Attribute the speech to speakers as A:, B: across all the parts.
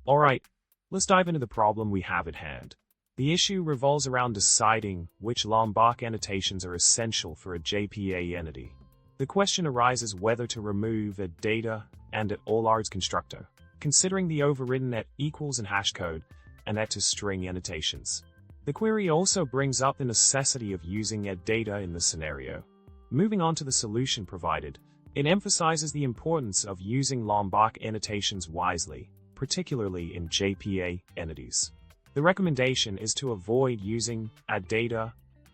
A: Alright, let's dive into the problem we have at hand. The issue revolves around deciding which Lombok annotations are essential for a JPA entity. The question arises whether to remove a data and at all args constructor, considering the overridden at equals and hashcode and at to string annotations. The query also brings up the necessity of using at data in this scenario. Moving on to the solution provided, it emphasizes the importance of using Lombok annotations wisely, particularly in JPA entities. The recommendation is to avoid using at data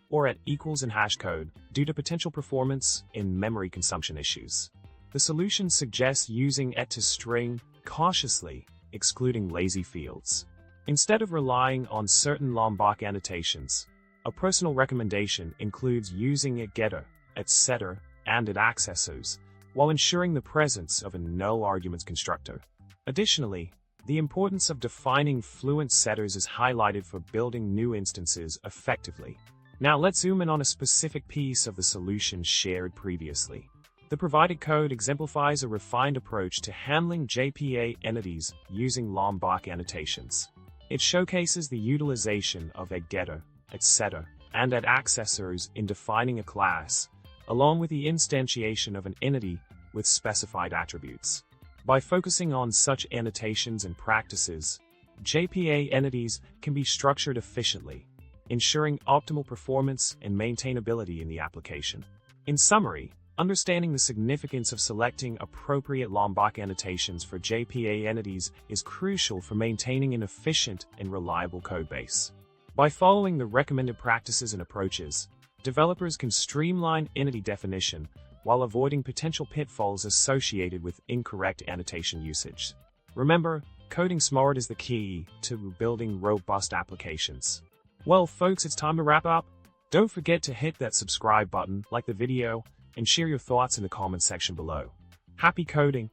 A: or at equals and hashcode due to potential performance and memory consumption issues. The solution suggests using at to string cautiously, excluding lazy fields. Instead of relying on certain Lombok annotations, a personal recommendation includes using at getter, at setter, and at accessors, while ensuring the presence of a no arguments constructor. Additionally, the importance of defining fluent setters is highlighted for building new instances effectively. Now let's zoom in on a specific piece of the solution shared previously. The provided code exemplifies a refined approach to handling JPA entities using Lombok annotations. It showcases the utilization of a getter, at setter, and at accessors in defining a class, along with the instantiation of an entity with specified attributes. By focusing on such annotations and practices, JPA entities can be structured efficiently, ensuring optimal performance and maintainability in the application. In summary, understanding the significance of selecting appropriate Lombok annotations for JPA entities is crucial for maintaining an efficient and reliable codebase. By following the recommended practices and approaches, developers can streamline entity definition while avoiding potential pitfalls associated with incorrect annotation usage. Remember, coding smart is the key to building robust applications. Well, folks, it's time to wrap up. Don't forget to hit that subscribe button, like the video, and share your thoughts in the comment section below. Happy coding!